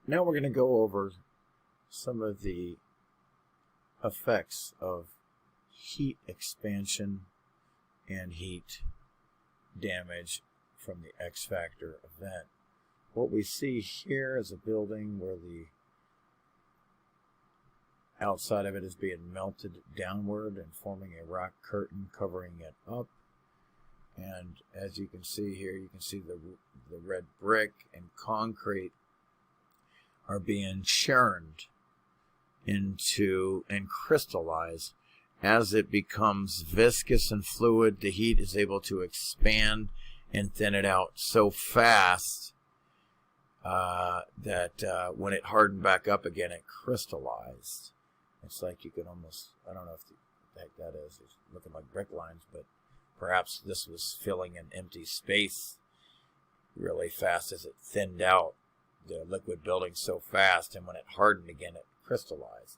Now we're going to go over some of the effects of heat expansion and heat damage from the X factor event. What we see here is a building where the outside of it is being melted downward and forming a rock curtain covering it up. And as you can see here, you can see the red brick and concrete are being churned into and crystallized. As it becomes viscous and fluid, the heat is able to expand and thin it out so fast that when it hardened back up again, it crystallized. It's like you could almost, I don't know if the heck that is. It's looking like brick lines, but perhaps this was filling an empty space really fast as it thinned out the liquid building so fast, and when it hardened again, it crystallized.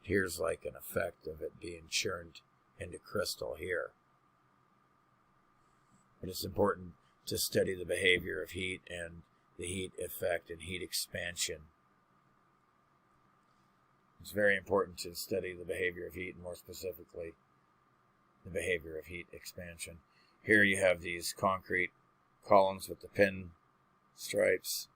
Here's like an effect of it being churned into crystal here. It is important to study the behavior of heat and the heat effect and heat expansion. It's very important to study the behavior of heat, and more specifically, the behavior of heat expansion. Here you have these concrete columns with the pin stripes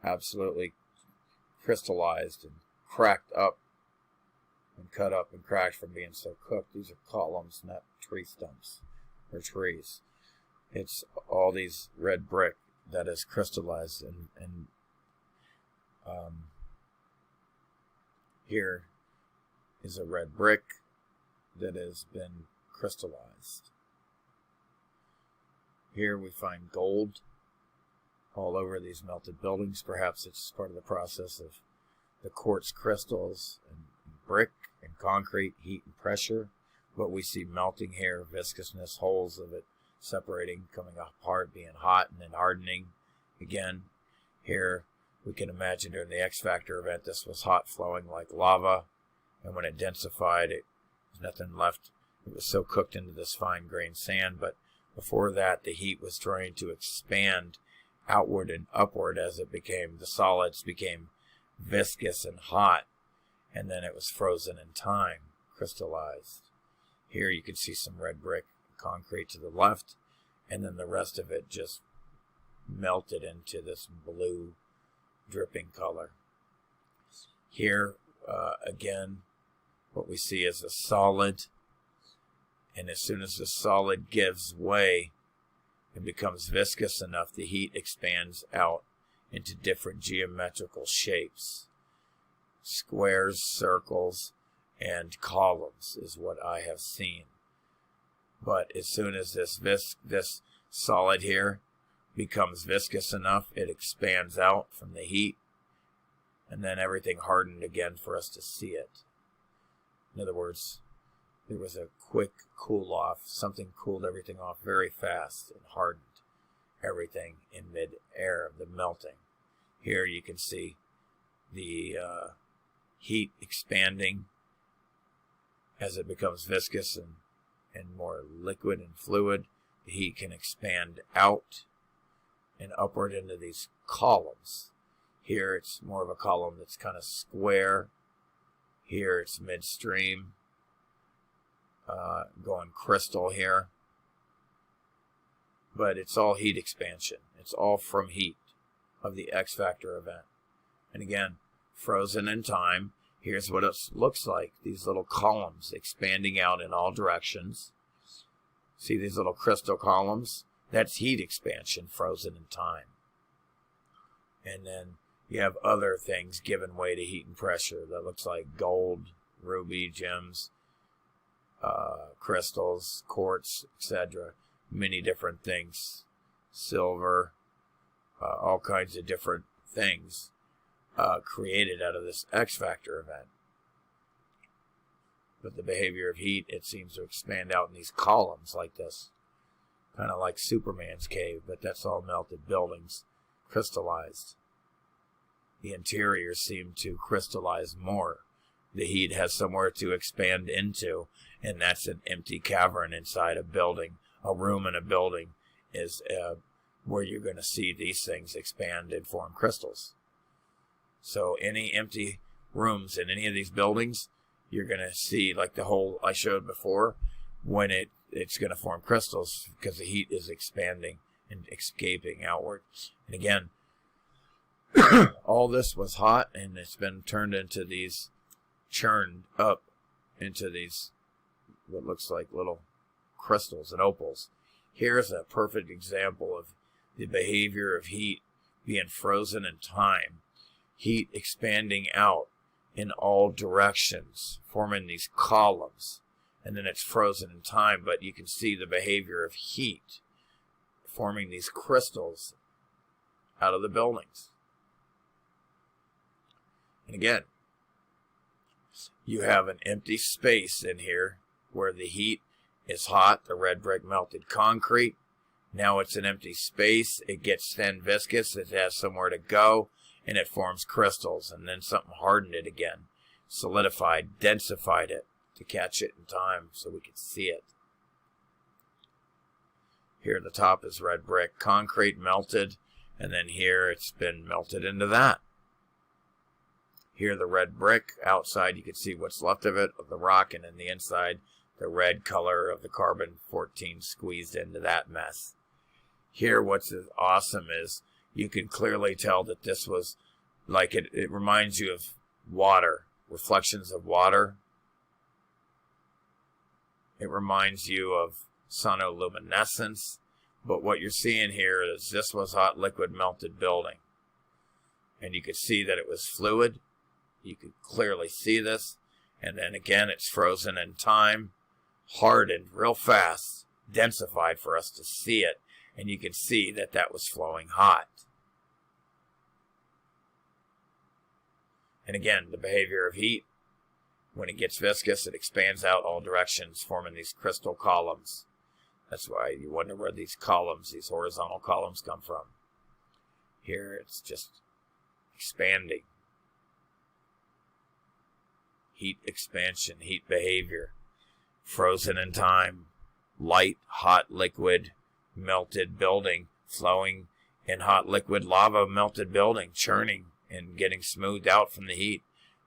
absolutely crystallized and cracked up and cut up and cracked from being so cooked. These are columns, not tree stumps or trees. It's all these red brick that is crystallized, and here is a red brick that has been crystallized. Here we find gold all over these melted buildings. Perhaps it's part of the process of the quartz crystals and brick and concrete, heat and pressure. But we see melting here, viscousness, holes of it separating, coming apart, being hot, and then hardening again. Here we can imagine during the X factor event, this was hot, flowing like lava, and when it densified, it was nothing left. It was so cooked into this fine grained sand. But before that, the heat was trying to expand outward and upward as it became, the solids became viscous and hot, and then it was frozen in time, crystallized. Here you can see some red brick concrete to the left, and then the rest of it just melted into this blue dripping color. Here again, what we see is a solid, and as soon as the solid gives way and becomes viscous enough, the heat expands out into different geometrical shapes. Squares, circles, and columns is what I have seen. But as soon as this solid here becomes viscous enough, it expands out from the heat, and then everything hardened again for us to see it. In other words, there was a quick cool off. Something cooled everything off very fast and hardened everything in mid-air, the melting. Here you can see the heat expanding as it becomes viscous and more liquid and fluid. The heat can expand out and upward into these columns. Here it's more of a column that's kind of square. Here it's midstream, going crystal here. But it's all heat expansion. It's all from heat of the X factor event. And again, frozen in time. Here's what it looks like. These little columns expanding out in all directions. See these little crystal columns? That's heat expansion frozen in time. And then you have other things giving way to heat and pressure. That looks like gold, ruby, gems, crystals, quartz, etc. Many different things. Silver, all kinds of different things created out of this X factor event. But the behavior of heat, it seems to expand out in these columns like this. Kind of like Superman's cave, but that's all melted buildings, crystallized. The interiors seem to crystallize more. The heat has somewhere to expand into, and that's an empty cavern inside a building. A room in a building is where you're going to see these things expand and form crystals. So any empty rooms in any of these buildings, you're going to see, like the hole I showed before, when it's going to form crystals because the heat is expanding and escaping outward. And again, all this was hot, and it's been turned into these, churned up into these, what looks like little crystals and opals. Here's a perfect example of the behavior of heat being frozen in time. Heat expanding out in all directions, forming these columns, and then it's frozen in time, but you can see the behavior of heat forming these crystals out of the buildings. And again, you have an empty space in here where the heat is hot, the red brick melted concrete. Now it's an empty space. It gets thin viscous. It has somewhere to go, and it forms crystals. And then something hardened it again, solidified, densified it to catch it in time so we could see it. Here at the top is red brick concrete melted, and then here it's been melted into that. Here the red brick, outside you can see what's left of it, of the rock, and in the inside the red color of the carbon-14 squeezed into that mess. Here what's awesome is you can clearly tell that this was like it reminds you of water, reflections of water. It reminds you of sonoluminescence. But what you're seeing here is this was hot liquid melted building. And you could see that it was fluid. You could clearly see this. And then again, it's frozen in time, hardened real fast, densified for us to see it. And you can see that that was flowing hot. And again, the behavior of heat, when it gets viscous, it expands out all directions, forming these crystal columns. That's why you wonder where these columns, these horizontal columns, come from. Here it's just expanding. Heat expansion, heat behavior, frozen in time, light, hot, liquid, melted building, flowing in hot liquid lava, melted building, churning and getting smoothed out from the heat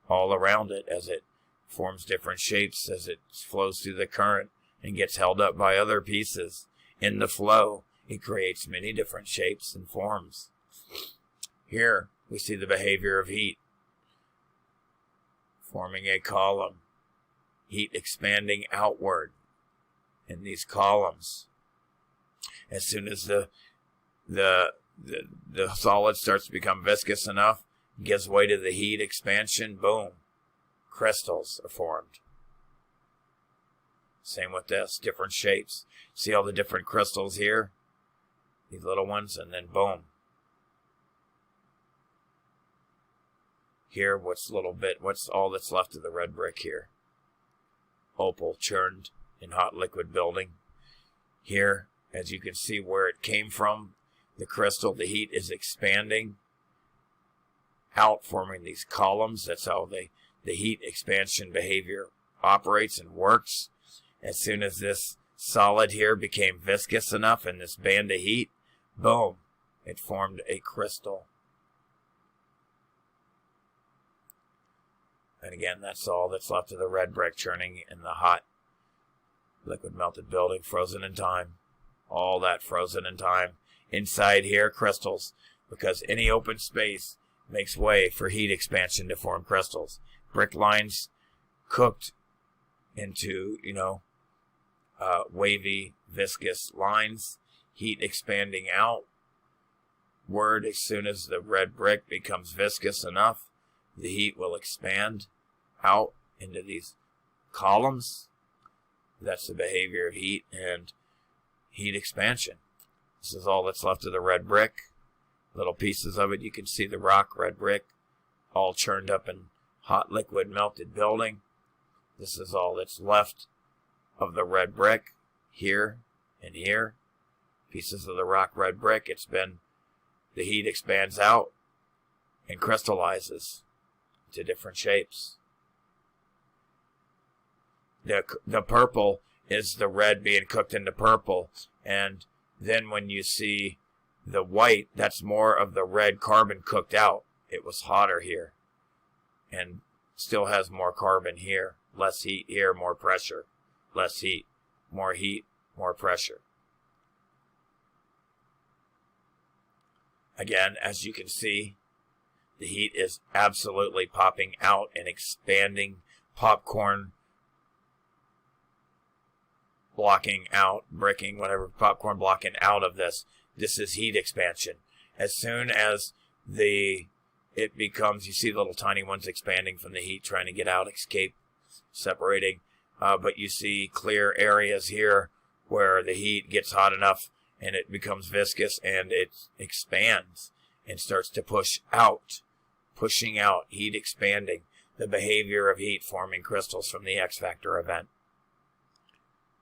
all around it as it forms different shapes, as it flows through the current and gets held up by other pieces. In the flow, it creates many different shapes and forms. Here, we see the behavior of heat, forming a column, heat expanding outward in these columns. As soon as the solid starts to become viscous enough, gives way to the heat expansion, boom, crystals are formed. Same with this, different shapes. See all the different crystals here? These little ones, and then boom. Here, what's all that's left of the red brick here? Opal churned in hot liquid building. Here, as you can see where it came from, the crystal, the heat is expanding out, forming these columns. That's how the heat expansion behavior operates and works. As soon as this solid here became viscous enough in this band of heat, boom, it formed a crystal. And again, that's all that's left of the red brick churning in the hot liquid melted building, frozen in time. All that frozen in time. Inside here, crystals, because any open space makes way for heat expansion to form crystals. Brick lines cooked into, wavy, viscous lines, heat expanding outward. As soon as the red brick becomes viscous enough, the heat will expand out into these columns. That's the behavior of heat and heat expansion. This is all that's left of the red brick. Little pieces of it, you can see the rock red brick, all churned up in hot liquid melted building. This is all that's left of the red brick here and here. Pieces of the rock red brick. The heat expands out and crystallizes to different shapes. The purple is the red being cooked into purple, and then when you see the white, that's more of the red carbon cooked out. It was hotter here. and still has more carbon here. Less heat here, more pressure. Less heat, more pressure. Again, as you can see, the heat is absolutely popping out and expanding. Popcorn blocking out, bricking, whatever, popcorn blocking out of this. This is heat expansion. As soon as it becomes, you see the little tiny ones expanding from the heat, trying to get out, escape, separating. But you see clear areas here where the heat gets hot enough and it becomes viscous and it expands and starts to push out, pushing out, heat expanding, the behavior of heat forming crystals from the X-factor event.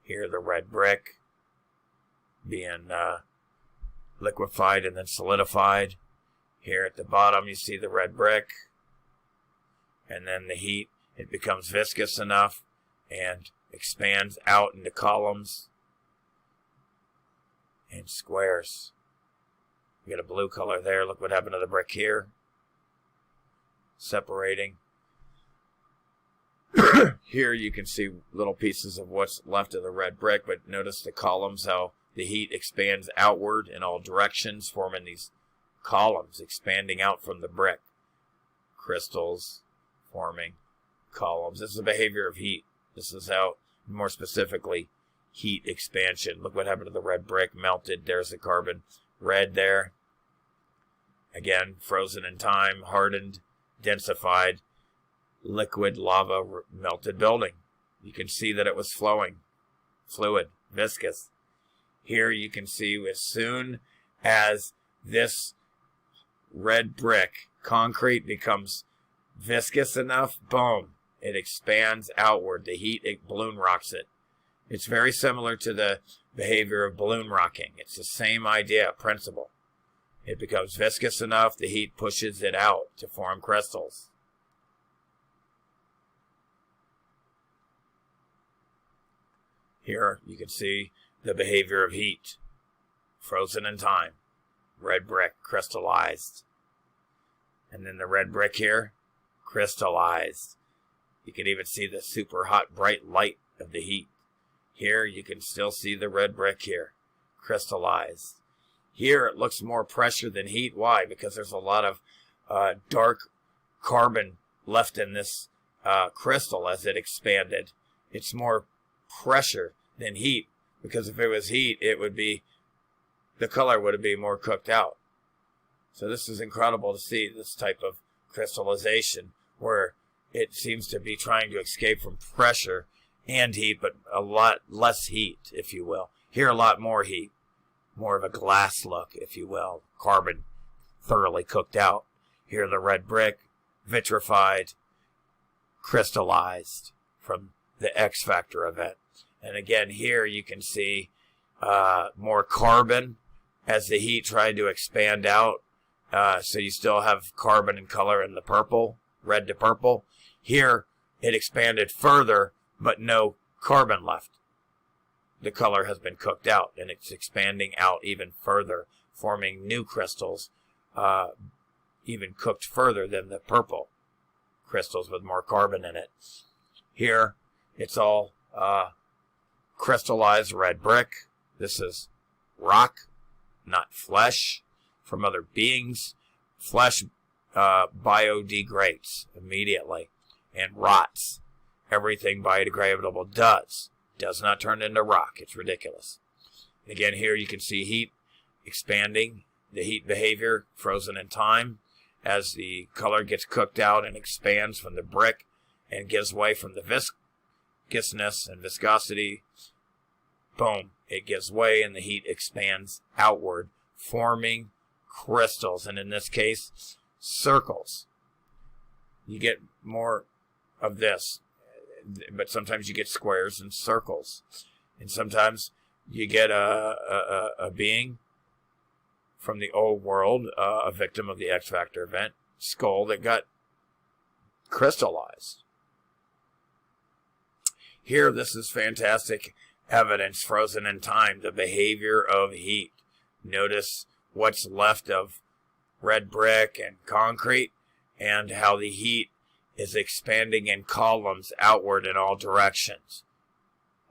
Here the red brick being liquefied and then solidified. Here at the bottom you see the red brick, and then the heat, it becomes viscous enough and expands out into columns and squares. We got a blue color there. Look what happened to the brick here. Separating. Here you can see little pieces of what's left of the red brick, but notice the columns, how the heat expands outward in all directions, forming these columns, expanding out from the brick. Crystals forming columns. This is the behavior of heat. This is how, more specifically, heat expansion. Look what happened to the red brick, melted. There's the carbon. Red there. Again, frozen in time, hardened, densified, liquid lava melted building. You can see that it was flowing, fluid, viscous. Here you can see as soon as this red brick concrete becomes viscous enough, boom, it expands outward. The heat, it balloon rocks it. It's very similar to the behavior of balloon rocking. It's the same idea, principle. It becomes viscous enough, the heat pushes it out to form crystals. Here you can see the behavior of heat. Frozen in time. Red brick crystallized. And then the red brick here, crystallized. You can even see the super hot bright light of the heat. Here you can still see the red brick here, crystallized. Here it looks more pressure than heat. Why? Because there's a lot of dark carbon left in this crystal as it expanded. It's more pressure than heat, because if it was heat, it would be, the color would be more cooked out. So this is incredible to see this type of crystallization where it seems to be trying to escape from pressure and heat, but a lot less heat, if you will. Here a lot more heat, more of a glass look, if you will. Carbon thoroughly cooked out. Here the red brick, vitrified, crystallized from the X-factor event. And again, here you can see more carbon as the heat tried to expand out. So you still have carbon and color in the purple, red to purple. Here it expanded further, but no carbon left. The color has been cooked out, and it's expanding out even further, forming new crystals, even cooked further than the purple crystals with more carbon in it. Here, it's all crystallized red brick. This is rock, not flesh, from other beings. Flesh biodegrades immediately and rots. Everything biodegradable does not turn into rock. It's ridiculous. Again, here you can see heat expanding, the heat behavior frozen in time as the color gets cooked out and expands from the brick and gives way from the viscousness and viscosity. Boom, it gives way and the heat expands outward, forming crystals, and in this case, circles. You get more of this, but sometimes you get squares and circles, and sometimes you get a being from the old world, a victim of the X-factor event, skull that got crystallized. Here, this is fantastic evidence, frozen in time, the behavior of heat. Notice what's left of red brick and concrete and how the heat is expanding in columns outward in all directions.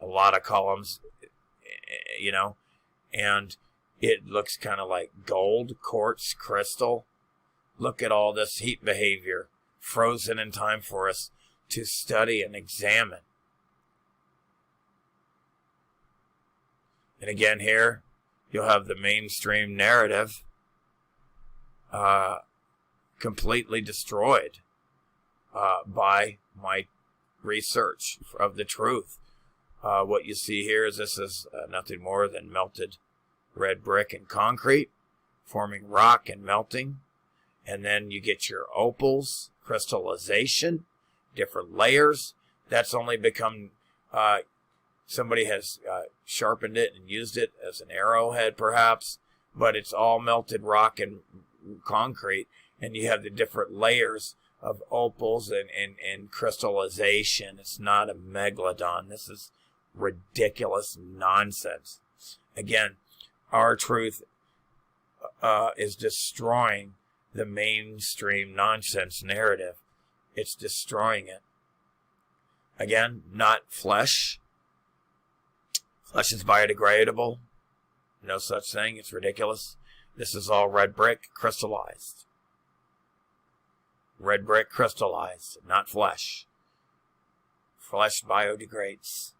A lot of columns, and it looks kind of like gold, quartz, crystal. Look at all this heat behavior frozen in time for us to study and examine. And again here, you'll have the mainstream narrative completely destroyed by my research of the truth. What you see here is this is nothing more than melted red brick and concrete, forming rock and melting. And then you get your opals, crystallization, different layers. That's only become, somebody has sharpened it and used it as an arrowhead perhaps, but it's all melted rock and concrete. And you have the different layers of opals and crystallization. It's not a megalodon. This is ridiculous nonsense. Again, our truth is destroying the mainstream nonsense narrative. It's destroying it. Again, not flesh. Flesh is biodegradable. No such thing. It's ridiculous. This is all red brick crystallized. Red brick crystallized, not flesh. Flesh biodegrades.